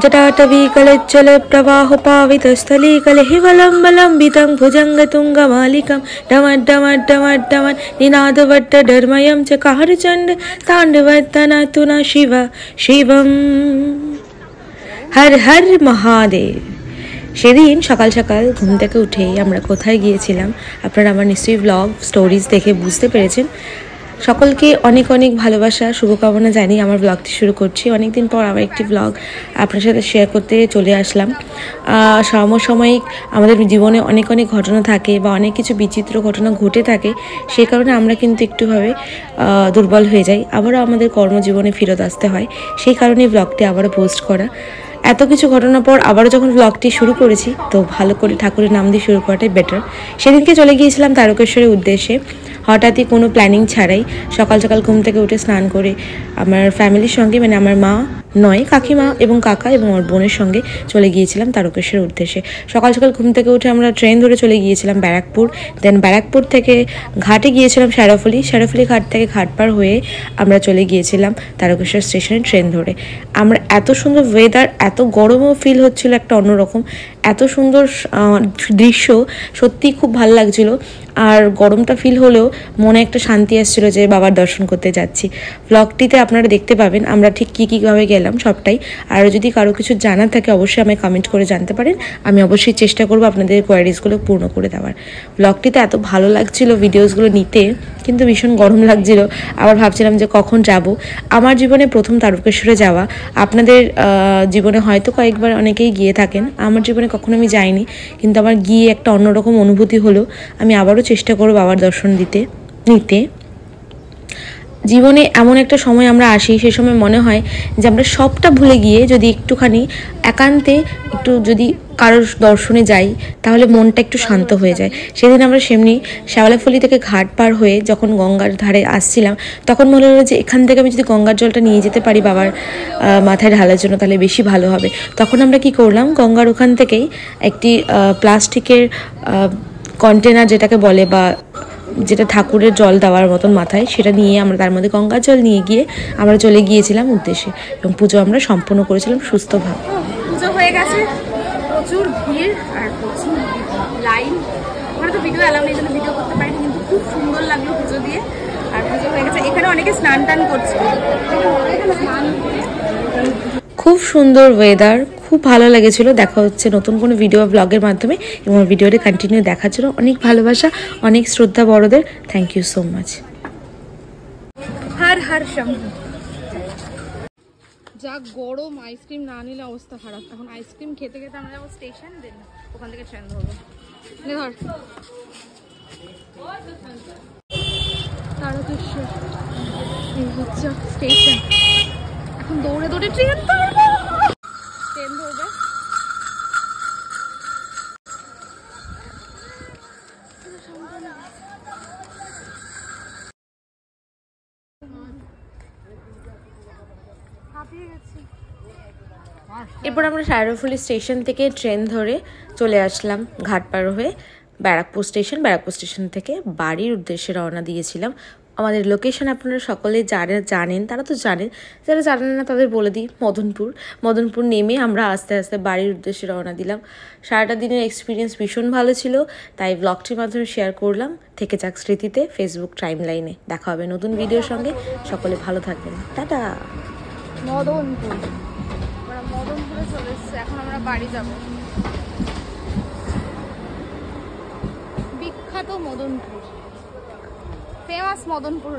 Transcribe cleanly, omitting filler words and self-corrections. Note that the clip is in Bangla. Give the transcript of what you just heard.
जटाटवीकलज्जल प्रवाहपावितस्थली कलहिवलम्बलम्बितं भुजङ्गतुङ्गमालिकं डमड्डमड्डमड्डमड् निनादवट्टधर्मयं च कहरचण्ड ताण्डवत्तनतु न शिव शिवम्। हर हर महादेव। সেদিন সকাল সকাল ঘুম থেকে উঠেই আমরা কোথায় গিয়েছিলাম আপনারা আমার নিশ্চয়ই ব্লগ স্টোরিজ দেখে বুঝতে পেরেছেন। সকলকে অনেক অনেক ভালোবাসা শুভকামনা জানিয়ে আমার ব্লগটি শুরু করছি। অনেক দিন পর আবার একটি ব্লগ আপনার সাথে শেয়ার করতে চলে আসলাম। সমসাময়িক আমাদের জীবনে অনেক অনেক ঘটনা থাকে বা অনেক কিছু বিচিত্র ঘটনা ঘটে থাকে, সেই কারণে আমরা কিন্তু একটুভাবে দুর্বল হয়ে যাই, আবারও আমাদের কর্মজীবনে ফেরত আসতে হয়। সেই কারণেই ব্লগটি আবারও পোস্ট করা। এত কিছু ঘটনার পর আবারও যখন ব্লগটি শুরু করেছি তো ভালো করে ঠাকুরের নাম দিয়ে শুরু করাটাই বেটার। সেদিনকে চলে গিয়েছিলাম তারকেশ্বরের উদ্দেশ্যে, হঠাৎই কোনো প্ল্যানিং ছাড়াই। সকাল সকাল ঘুম থেকে উঠে স্নান করে আমার ফ্যামিলির সঙ্গে, মানে আমার মা নয়, কাকিমা এবং কাকা এবং আমার বোনের সঙ্গে চলে গিয়েছিলাম তারকেশ্বরের উদ্দেশ্যে। সকাল সকাল ঘুম থেকে উঠে আমরা ট্রেন ধরে চলে গিয়েছিলাম ব্যারাকপুর। দেন ব্যারাকপুর থেকে ঘাটে গিয়েছিলাম শেরাফুলি ঘাট থেকে ঘাট পার হয়ে আমরা চলে গিয়েছিলাম তারকেশ্বর স্টেশনে ট্রেন ধরে। আমরা এত সুন্দর ওয়েদার, এত গরমও ফিল হচ্ছিল একটা অন্যরকম, এত সুন্দর দৃশ্য, সত্যিই খুব ভালো লাগছিল। আর গরমটা ফিল হলেও মনে একটা শান্তি আসছিলো যে বাবার দর্শন করতে যাচ্ছি। ব্লগটিতে আপনারা দেখতে পাবেন আমরা ঠিক কীভাবে গেলাম সবটাই। আর যদি কারো কিছু জানার থাকে অবশ্যই আমায় কমেন্ট করে জানতে পারেন, আমি অবশ্যই চেষ্টা করবো আপনাদের কোয়ারিজগুলো পূর্ণ করে দেওয়ার। ব্লগটিতে এত ভালো লাগছিল ভিডিওসগুলো নিতে, কিন্তু ভীষণ গরম লাগছিল। আবার ভাবছিলাম যে কখন যাব। আমার জীবনে প্রথম তারকেশ্বরে যাওয়া। আপনাদের জীবনে হয়তো কয়েকবার অনেকেই গিয়ে থাকেন, আমার জীবনে কখনো আমি যাইনি, কিন্তু আমার গিয়ে একটা অন্যরকম অনুভূতি হলো। আমি আবারও চেষ্টা করব বাবার দর্শন নিতে। জীবনে এমন একটা সময় আমরা আসি, সে সময় মনে হয় যে আমরা সবটা ভুলে গিয়ে যদি একটুখানি একান্তে একটু যদি কারোর দর্শনে যাই তাহলে মনটা একটু শান্ত হয়ে যায়। সেদিন আমরা সেমনি শ্যাওলাফুলি থেকে ঘাট পার হয়ে যখন গঙ্গার ধারে আসছিলাম, তখন মনে হলো যে এখান থেকে আমি যদি গঙ্গার জলটা নিয়ে যেতে পারি বাবার মাথায় ঢালার জন্য তাহলে বেশি ভালো হবে। তখন আমরা কি করলাম, গঙ্গার ওখান থেকেই একটি প্লাস্টিকের কন্টেনার যেটাকে বলে, বা যেটা ঠাকুরের জল দেওয়ার মতন মাথায়, সেটা নিয়ে আমরা তার মধ্যে গঙ্গার জল নিয়ে গিয়ে আমরা চলে গিয়েছিলাম উদ্দেশ্যে, এবং পুজো আমরা সম্পন্ন করেছিলাম সুস্থভাবে। পুজো হয়ে গেছে, প্রচুর ভিড় আর প্রচুর লাইন। ওখানে তো ভিডিও অ্যালাউ নেই, জন্য ভিডিও করতে পারিনি, কিন্তু খুব সুন্দর লাগলো পুজো দিয়ে। আর পুজো হয়ে গেছে, এখানে অনেকে স্নান টান করছে। খুব সুন্দর ওয়েদার, খুব ভালো লেগেছিল। দেখা হচ্ছে নতুন কোনো ভিডিও ব্লগের মাধ্যমে, এবং ভিডিওটি কন্টিনিউ দেখার জন্য অনেক ভালোবাসা, অনেক শ্রদ্ধা বড়দের। Thank you so much. Har Har Shambhu. যা গরম, আইসক্রিম না নিলে অবস্থা খারাপ। এখন আইসক্রিম খেতে খেতে আমরা যাবো স্টেশন, দেন ওখান থেকে ট্রেন ধরবো। ধর তারকেশ্বর, এই হচ্ছে স্টেশন। এখন দৌড়ে দৌড়ে ট্রেন ধরবে। এরপর আমরা শেরাফুলি স্টেশন থেকে ট্রেন ধরে চলে আসলাম ঘাট পার হয়ে ব্যারাকপুর স্টেশন থেকে বাড়ির উদ্দেশ্যে রওনা দিয়েছিলাম। আমাদের লোকেশন আপনারা সকলে জানেন, তারা তো জানেন, যারা জানেন না তাদের বলে দিই, মদনপুর নেমে আমরা আস্তে আস্তে বাড়ির উদ্দেশ্যে রওনা দিলাম। সারাটা দিনের এক্সপিরিয়েন্স ভীষণ ভালো ছিল, তাই ব্লগটির মাধ্যমে শেয়ার করলাম। থেকে যাক স্মৃতিতে ফেসবুক টাইম লাইনে। দেখা হবে নতুন ভিডিওর সঙ্গে, সকলে ভালো থাকবেন, টাটা। মদনপুরে চলে এসছে, এখন আমরা বাড়ি যাব। বিখ্যাত মদনপুর, ফেমাস মদনপুর।